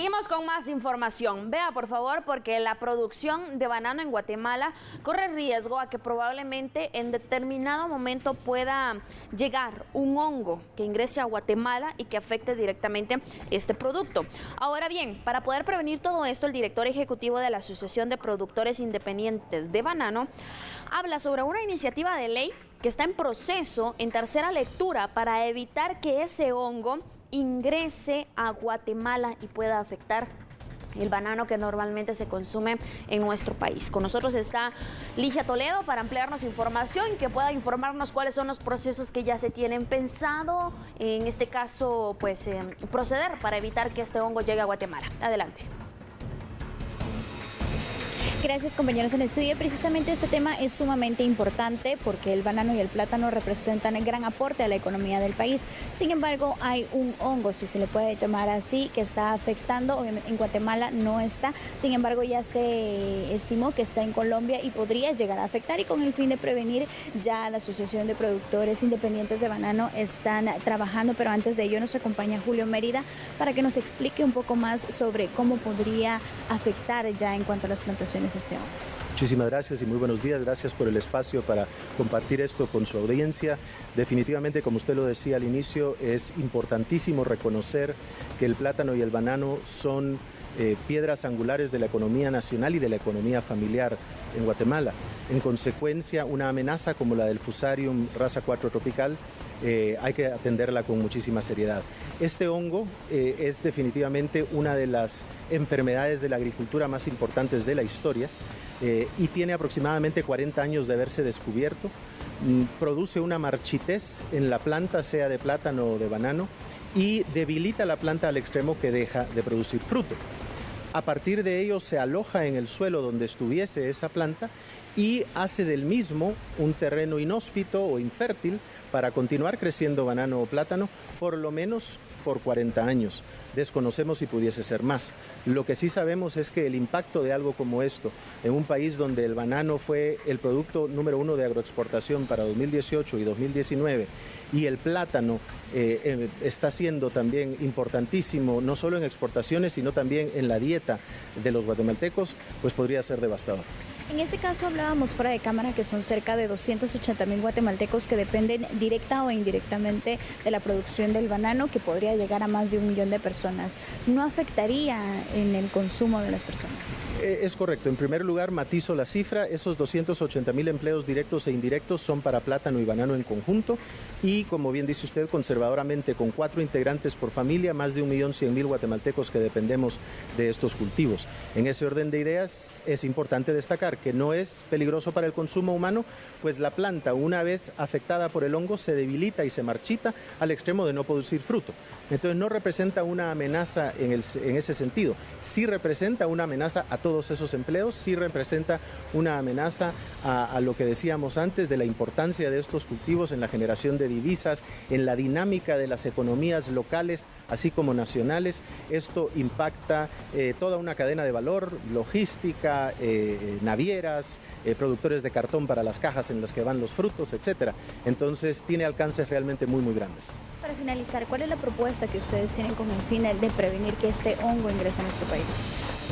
Seguimos con más información. Vea, por favor, porque la producción de banano en Guatemala corre riesgo a que probablemente en determinado momento pueda llegar un hongo que ingrese a Guatemala y que afecte directamente este producto. Ahora bien, para poder prevenir todo esto, el director ejecutivo de la Asociación de Productores Independientes de Banano habla sobre una iniciativa de ley que está en proceso en tercera lectura para evitar que ese hongo ingrese a Guatemala y pueda afectar el banano que normalmente se consume en nuestro país. Con nosotros está Ligia Toledo para ampliarnos información y que pueda informarnos cuáles son los procesos que ya se tienen pensado, en este caso, pues, proceder para evitar que este hongo llegue a Guatemala. Adelante. Gracias, compañeros en el estudio. Precisamente este tema es sumamente importante porque el banano y el plátano representan un gran aporte a la economía del país. Sin embargo, hay un hongo, si se le puede llamar así, que está afectando. Obviamente en Guatemala no está, sin embargo ya se estimó que está en Colombia y podría llegar a afectar, y con el fin de prevenir ya la Asociación de Productores Independientes de Banano están trabajando, pero antes de ello nos acompaña Julio Mérida para que nos explique un poco más sobre cómo podría afectar ya en cuanto a las plantaciones este hongo. Muchísimas gracias y muy buenos días. Gracias por el espacio para compartir esto con su audiencia. Definitivamente, como usted lo decía al inicio, es importantísimo reconocer que el plátano y el banano son piedras angulares de la economía nacional y de la economía familiar en Guatemala. En consecuencia, una amenaza como la del Fusarium raza 4 tropical hay que atenderla con muchísima seriedad. Este hongo es definitivamente una de las enfermedades de la agricultura más importantes de la historia y tiene aproximadamente 40 años de haberse descubierto. Produce una marchitez en la planta, sea de plátano o de banano, y debilita la planta al extremo que deja de producir fruto. A partir de ello se aloja en el suelo donde estuviese esa planta y hace del mismo un terreno inhóspito o infértil para continuar creciendo banano o plátano, por lo menos por 40 años. Desconocemos si pudiese ser más. Lo que sí sabemos es que el impacto de algo como esto en un país donde el banano fue el producto número 1 de agroexportación para 2018 y 2019 y el plátano está siendo también importantísimo, no solo en exportaciones, sino también en la dieta de los guatemaltecos, pues podría ser devastador. En este caso hablábamos fuera de cámara que son cerca de 280,000 guatemaltecos que dependen directa o indirectamente de la producción del banano, que podría llegar a más de 1 millón de personas. ¿No afectaría en el consumo de las personas? Es correcto. En primer lugar, matizo la cifra. Esos 280,000 empleos directos e indirectos son para plátano y banano en conjunto y, como bien dice usted, conservadoramente, con 4 integrantes por familia, más de 1.100.000 guatemaltecos que dependemos de estos cultivos. En ese orden de ideas, es importante destacar que no es peligroso para el consumo humano, pues la planta, una vez afectada por el hongo, se debilita y se marchita al extremo de no producir fruto. Entonces no representa una amenaza en ese sentido. Sí representa una amenaza a todos esos empleos, sí representa una amenaza a lo que decíamos antes de la importancia de estos cultivos en la generación de divisas, en la dinámica de las economías locales, así como nacionales. Esto impacta toda una cadena de valor, logística, navieras, productores de cartón para las cajas en las que van los frutos, etcétera. Entonces tiene alcances realmente muy, muy grandes. Para finalizar, ¿cuál es la propuesta que ustedes tienen con el fin de prevenir que este hongo ingrese a nuestro país?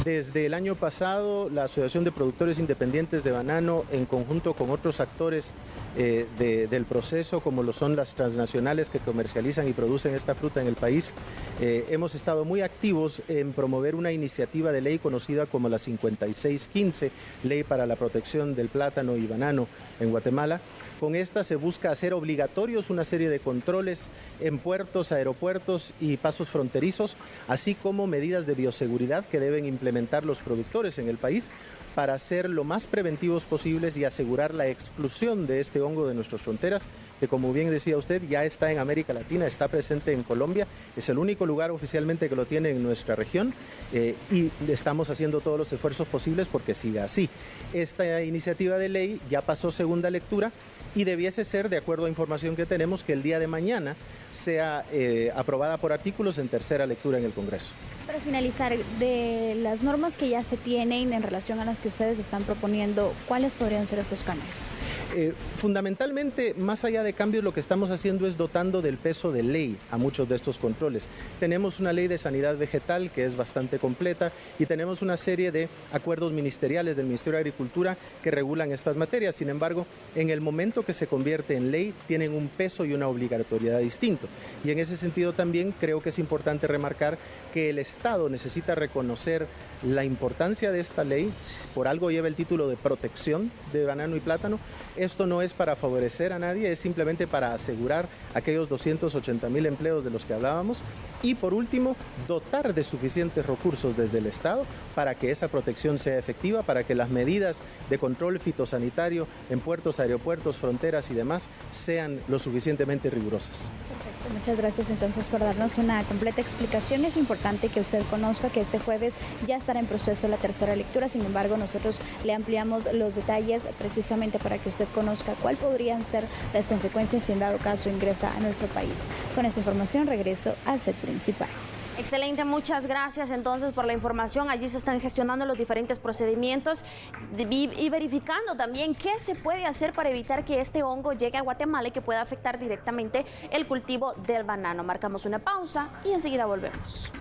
Desde el año pasado, la Asociación de Productores Independientes de Banano, en conjunto con otros actores del proceso, como lo son las transnacionales que comercializan y producen esta fruta en el país, hemos estado muy activos en promover una iniciativa de ley conocida como la 5615, Ley para la Protección del Plátano y Banano en Guatemala. Con esta se busca hacer obligatorios una serie de controles en puertos, aeropuertos y pasos fronterizos, así como medidas de bioseguridad que deben implementar los productores en el país para ser lo más preventivos posibles y asegurar la exclusión de este hongo de nuestras fronteras, que, como bien decía usted, ya está en América Latina, está presente en Colombia, es el único lugar oficialmente que lo tiene en nuestra región y estamos haciendo todos los esfuerzos posibles porque siga así. Esta iniciativa de ley ya pasó segunda lectura y debiese ser, de acuerdo a información que tenemos, que el día de mañana sea aprobada por artículos en tercera lectura en el Congreso. Para finalizar, de las normas que ya se tienen en relación a las que ustedes están proponiendo, ¿cuáles podrían ser estos cambios? Fundamentalmente, más allá de cambios, lo que estamos haciendo es dotando del peso de ley a muchos de estos controles. Tenemos una ley de sanidad vegetal que es bastante completa y tenemos una serie de acuerdos ministeriales del Ministerio de Agricultura que regulan estas materias. Sin embargo, en el momento que se convierte en ley, tienen un peso y una obligatoriedad distinto. Y en ese sentido también creo que es importante remarcar que el Estado necesita reconocer la importancia de esta ley. Por algo lleva el título de protección de banano y plátano. Esto no es para favorecer a nadie, es simplemente para asegurar aquellos 280,000 empleos de los que hablábamos y, por último, dotar de suficientes recursos desde el Estado para que esa protección sea efectiva, para que las medidas de control fitosanitario en puertos, aeropuertos, fronteras y demás sean lo suficientemente rigurosas. Perfecto, muchas gracias entonces por darnos una completa explicación. Es importante que usted conozca que este jueves ya estará en proceso la tercera lectura, sin embargo nosotros le ampliamos los detalles precisamente para que usted conozca cuáles podrían ser las consecuencias si en dado caso ingresa a nuestro país. Con esta información regreso al set principal. Excelente, muchas gracias entonces por la información. Allí se están gestionando los diferentes procedimientos y verificando también qué se puede hacer para evitar que este hongo llegue a Guatemala y que pueda afectar directamente el cultivo del banano. Marcamos una pausa y enseguida volvemos.